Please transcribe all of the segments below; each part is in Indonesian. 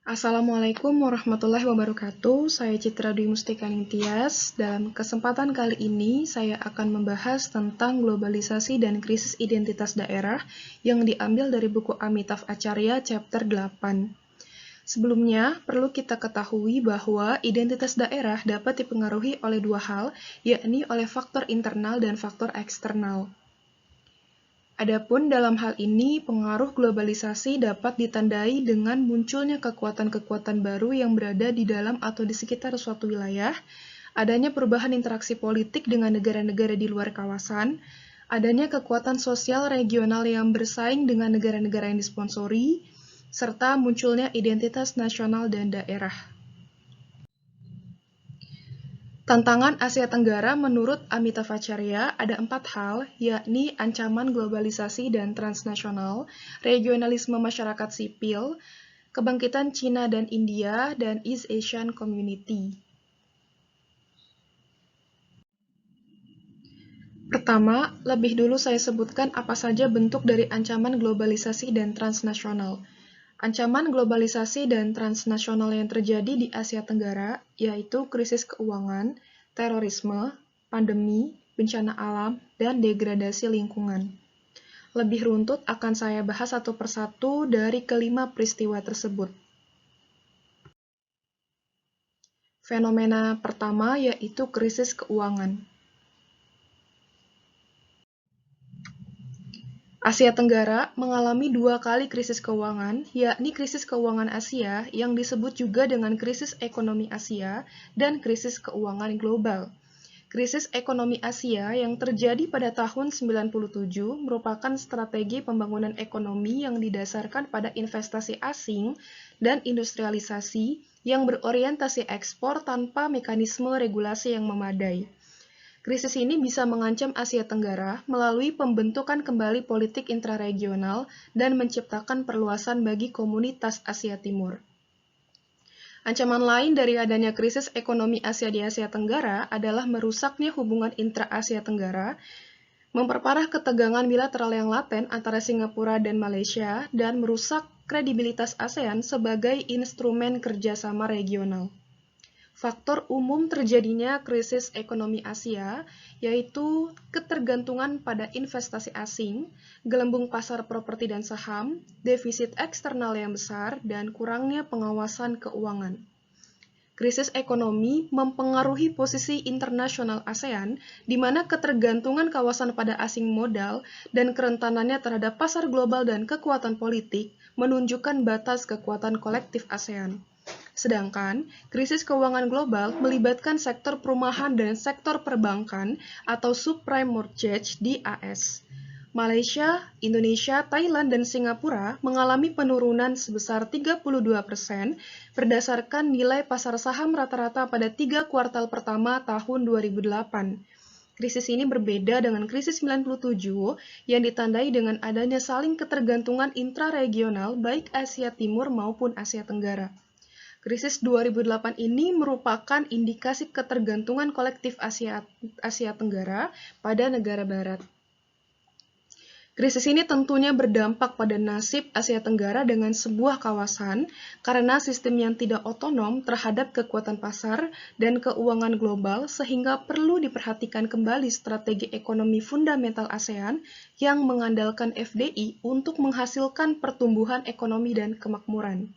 Assalamualaikum warahmatullahi wabarakatuh. Saya Citra Dwi Mustika Ningtyas. Dalam kesempatan kali ini, saya akan membahas tentang globalisasi dan krisis identitas daerah yang diambil dari buku Amitav Acharya chapter 8. Sebelumnya, perlu kita ketahui bahwa identitas daerah dapat dipengaruhi oleh dua hal, yakni oleh faktor internal dan faktor eksternal. Adapun dalam hal ini, pengaruh globalisasi dapat ditandai dengan munculnya kekuatan-kekuatan baru yang berada di dalam atau di sekitar suatu wilayah, adanya perubahan interaksi politik dengan negara-negara di luar kawasan, adanya kekuatan sosial regional yang bersaing dengan negara-negara yang disponsori, serta munculnya identitas nasional dan daerah. Tantangan Asia Tenggara menurut Amitav Acharya ada 4 hal, yakni ancaman globalisasi dan transnasional, regionalisme masyarakat sipil, kebangkitan Cina dan India, dan East Asian Community. Pertama, lebih dulu saya sebutkan apa saja bentuk dari ancaman globalisasi dan transnasional. Ancaman globalisasi dan transnasional yang terjadi di Asia Tenggara yaitu krisis keuangan, terorisme, pandemi, bencana alam, dan degradasi lingkungan. Lebih runtut akan saya bahas satu persatu dari kelima peristiwa tersebut. Fenomena pertama yaitu krisis keuangan. Asia Tenggara mengalami 2 kali krisis keuangan, yakni krisis keuangan Asia yang disebut juga dengan krisis ekonomi Asia dan krisis keuangan global. Krisis ekonomi Asia yang terjadi pada tahun 97 merupakan strategi pembangunan ekonomi yang didasarkan pada investasi asing dan industrialisasi yang berorientasi ekspor tanpa mekanisme regulasi yang memadai. Krisis ini bisa mengancam Asia Tenggara melalui pembentukan kembali politik intraregional dan menciptakan perluasan bagi komunitas Asia Timur. Ancaman lain dari adanya krisis ekonomi Asia di Asia Tenggara adalah merusaknya hubungan intra-Asia Tenggara, memperparah ketegangan bilateral yang laten antara Singapura dan Malaysia, dan merusak kredibilitas ASEAN sebagai instrumen kerjasama regional. Faktor umum terjadinya krisis ekonomi Asia yaitu ketergantungan pada investasi asing, gelembung pasar properti dan saham, defisit eksternal yang besar, dan kurangnya pengawasan keuangan. Krisis ekonomi mempengaruhi posisi internasional ASEAN, di mana ketergantungan kawasan pada asing modal dan kerentanannya terhadap pasar global dan kekuatan politik menunjukkan batas kekuatan kolektif ASEAN. Sedangkan, krisis keuangan global melibatkan sektor perumahan dan sektor perbankan atau subprime mortgage di AS. Malaysia, Indonesia, Thailand, dan Singapura mengalami penurunan sebesar 32% berdasarkan nilai pasar saham rata-rata pada 3 kuartal pertama tahun 2008. Krisis ini berbeda dengan krisis 97 yang ditandai dengan adanya saling ketergantungan intraregional baik Asia Timur maupun Asia Tenggara. Krisis 2008 ini merupakan indikasi ketergantungan kolektif Asia Tenggara pada negara barat. Krisis ini tentunya berdampak pada nasib Asia Tenggara dengan sebuah kawasan karena sistem yang tidak otonom terhadap kekuatan pasar dan keuangan global sehingga perlu diperhatikan kembali strategi ekonomi fundamental ASEAN yang mengandalkan FDI untuk menghasilkan pertumbuhan ekonomi dan kemakmuran.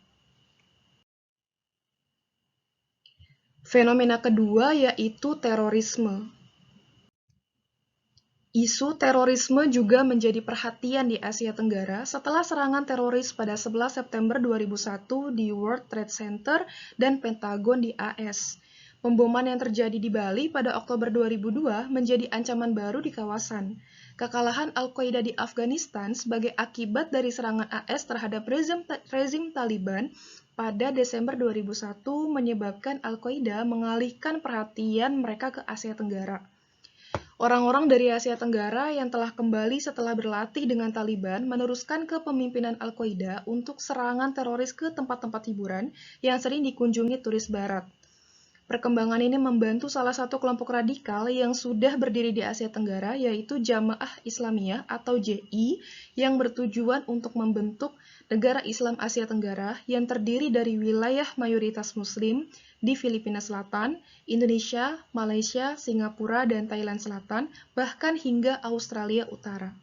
Fenomena kedua yaitu terorisme. Isu terorisme juga menjadi perhatian di Asia Tenggara setelah serangan teroris pada 11 September 2001 di World Trade Center dan Pentagon di AS. Pemboman yang terjadi di Bali pada Oktober 2002 menjadi ancaman baru di kawasan. Kekalahan Al-Qaeda di Afghanistan sebagai akibat dari serangan AS terhadap rezim Taliban pada Desember 2001 menyebabkan Al-Qaeda mengalihkan perhatian mereka ke Asia Tenggara. Orang-orang dari Asia Tenggara yang telah kembali setelah berlatih dengan Taliban meneruskan kepemimpinan Al-Qaeda untuk serangan teroris ke tempat-tempat hiburan yang sering dikunjungi turis barat. Perkembangan ini membantu salah satu kelompok radikal yang sudah berdiri di Asia Tenggara, yaitu Jamaah Islamiyah atau JI, yang bertujuan untuk membentuk negara Islam Asia Tenggara yang terdiri dari wilayah mayoritas Muslim di Filipina Selatan, Indonesia, Malaysia, Singapura, dan Thailand Selatan, bahkan hingga Australia Utara.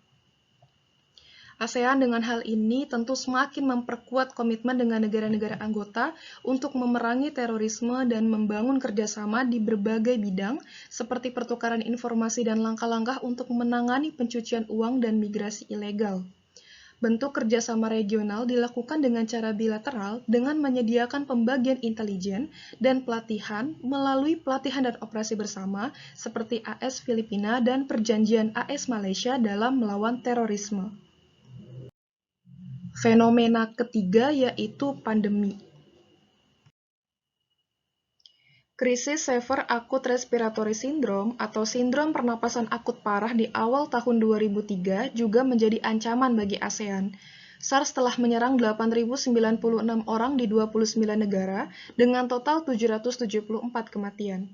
ASEAN dengan hal ini tentu semakin memperkuat komitmen dengan negara-negara anggota untuk memerangi terorisme dan membangun kerjasama di berbagai bidang, seperti pertukaran informasi dan langkah-langkah untuk menangani pencucian uang dan migrasi ilegal. Bentuk kerjasama regional dilakukan dengan cara bilateral dengan menyediakan pembagian intelijen dan pelatihan melalui pelatihan dan operasi bersama seperti AS Filipina dan Perjanjian AS Malaysia dalam melawan terorisme. Fenomena ketiga yaitu pandemi. Krisis Severe Acute Respiratory Syndrome atau sindrom pernapasan akut parah di awal tahun 2003 juga menjadi ancaman bagi ASEAN. SARS telah menyerang 8.096 orang di 29 negara dengan total 774 kematian.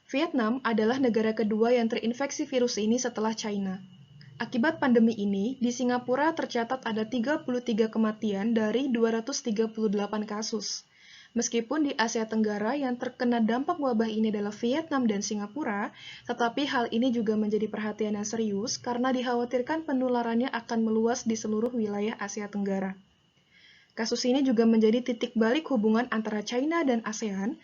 Vietnam adalah negara kedua yang terinfeksi virus ini setelah China. Akibat pandemi ini, di Singapura tercatat ada 33 kematian dari 238 kasus. Meskipun di Asia Tenggara yang terkena dampak wabah ini adalah Vietnam dan Singapura, tetapi hal ini juga menjadi perhatian yang serius karena dikhawatirkan penularannya akan meluas di seluruh wilayah Asia Tenggara. Kasus ini juga menjadi titik balik hubungan antara China dan ASEAN.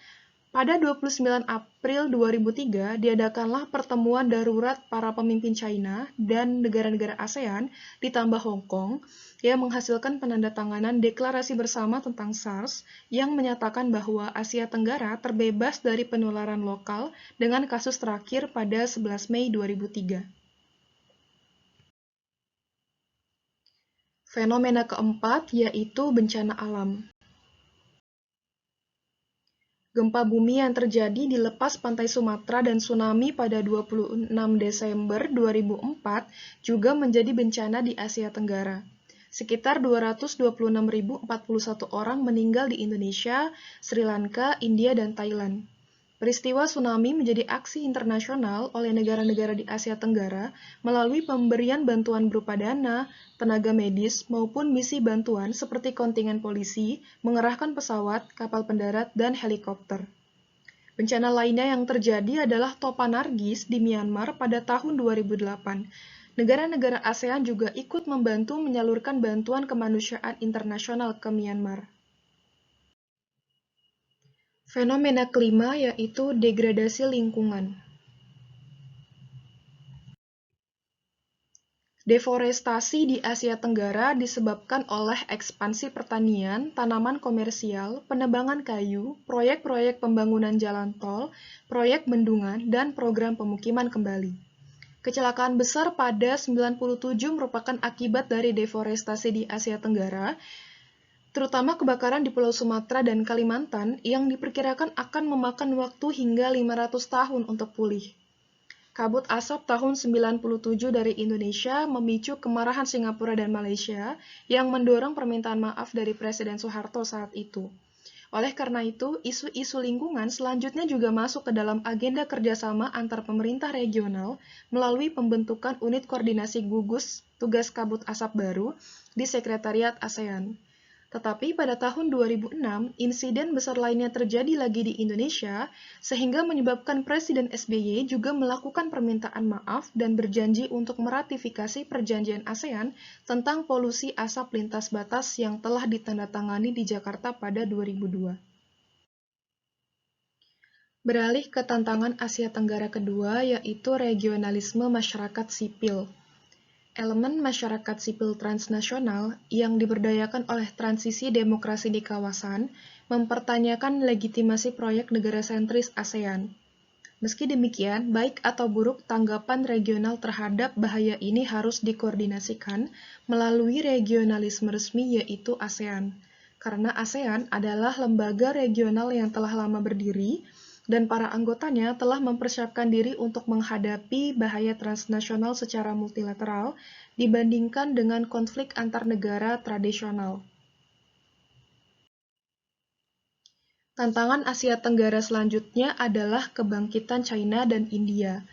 Pada 29 April 2003, diadakanlah pertemuan darurat para pemimpin China dan negara-negara ASEAN ditambah Hong Kong yang menghasilkan penandatanganan deklarasi bersama tentang SARS yang menyatakan bahwa Asia Tenggara terbebas dari penularan lokal dengan kasus terakhir pada 11 Mei 2003. Fenomena keempat yaitu bencana alam. Gempa bumi yang terjadi di lepas pantai Sumatera dan tsunami pada 26 Desember 2004 juga menjadi bencana di Asia Tenggara. Sekitar 226.041 orang meninggal di Indonesia, Sri Lanka, India, dan Thailand. Peristiwa tsunami menjadi aksi internasional oleh negara-negara di Asia Tenggara melalui pemberian bantuan berupa dana, tenaga medis, maupun misi bantuan seperti kontingen polisi, mengerahkan pesawat, kapal pendarat, dan helikopter. Bencana lainnya yang terjadi adalah Topan Nargis di Myanmar pada tahun 2008. Negara-negara ASEAN juga ikut membantu menyalurkan bantuan kemanusiaan internasional ke Myanmar. Fenomena kelima yaitu degradasi lingkungan. Deforestasi di Asia Tenggara disebabkan oleh ekspansi pertanian, tanaman komersial, penebangan kayu, proyek-proyek pembangunan jalan tol, proyek bendungan, dan program pemukiman kembali. Kecelakaan besar pada 97 merupakan akibat dari deforestasi di Asia Tenggara, terutama kebakaran di Pulau Sumatera dan Kalimantan yang diperkirakan akan memakan waktu hingga 500 tahun untuk pulih. Kabut asap tahun 97 dari Indonesia memicu kemarahan Singapura dan Malaysia yang mendorong permintaan maaf dari Presiden Soeharto saat itu. Oleh karena itu, isu-isu lingkungan selanjutnya juga masuk ke dalam agenda kerjasama antar pemerintah regional melalui pembentukan unit koordinasi gugus tugas kabut asap baru di Sekretariat ASEAN. Tetapi pada tahun 2006, insiden besar lainnya terjadi lagi di Indonesia, sehingga menyebabkan Presiden SBY juga melakukan permintaan maaf dan berjanji untuk meratifikasi perjanjian ASEAN tentang polusi asap lintas batas yang telah ditandatangani di Jakarta pada 2002. Beralih ke tantangan Asia Tenggara kedua, yaitu regionalisme masyarakat sipil. Elemen masyarakat sipil transnasional yang diberdayakan oleh transisi demokrasi di kawasan mempertanyakan legitimasi proyek negara sentris ASEAN. Meski demikian, baik atau buruk tanggapan regional terhadap bahaya ini harus dikoordinasikan melalui regionalisme resmi yaitu ASEAN. Karena ASEAN adalah lembaga regional yang telah lama berdiri, dan para anggotanya telah mempersiapkan diri untuk menghadapi bahaya transnasional secara multilateral dibandingkan dengan konflik antar negara tradisional. Tantangan Asia Tenggara selanjutnya adalah kebangkitan China dan India.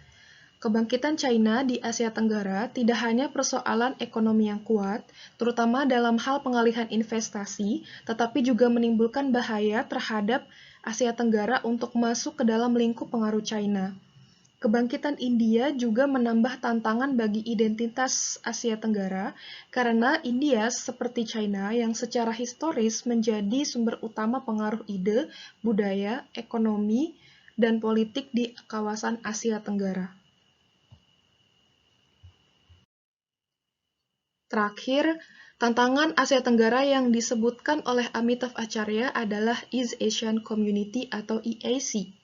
Kebangkitan China di Asia Tenggara tidak hanya persoalan ekonomi yang kuat, terutama dalam hal pengalihan investasi, tetapi juga menimbulkan bahaya terhadap Asia Tenggara untuk masuk ke dalam lingkup pengaruh China. Kebangkitan India juga menambah tantangan bagi identitas Asia Tenggara karena India seperti China yang secara historis menjadi sumber utama pengaruh ide, budaya, ekonomi, dan politik di kawasan Asia Tenggara. Terakhir, tantangan Asia Tenggara yang disebutkan oleh Amitav Acharya adalah East Asian Community atau EAC.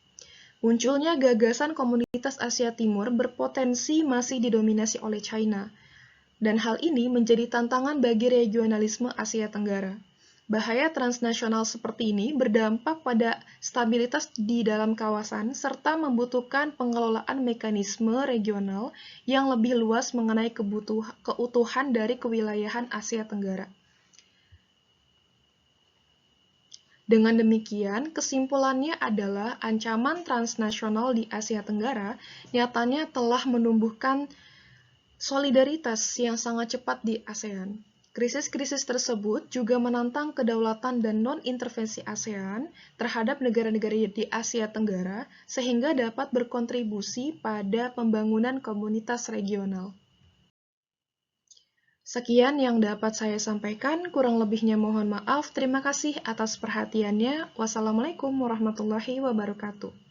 Munculnya gagasan komunitas Asia Timur berpotensi masih didominasi oleh China, dan hal ini menjadi tantangan bagi regionalisme Asia Tenggara. Bahaya transnasional seperti ini berdampak pada stabilitas di dalam kawasan serta membutuhkan pengelolaan mekanisme regional yang lebih luas mengenai keutuhan dari kewilayahan Asia Tenggara. Dengan demikian, kesimpulannya adalah ancaman transnasional di Asia Tenggara nyatanya telah menumbuhkan solidaritas yang sangat cepat di ASEAN. Krisis-krisis tersebut juga menantang kedaulatan dan non-intervensi ASEAN terhadap negara-negara di Asia Tenggara sehingga dapat berkontribusi pada pembangunan komunitas regional. Sekian yang dapat saya sampaikan, kurang lebihnya mohon maaf. Terima kasih atas perhatiannya. Wassalamualaikum warahmatullahi wabarakatuh.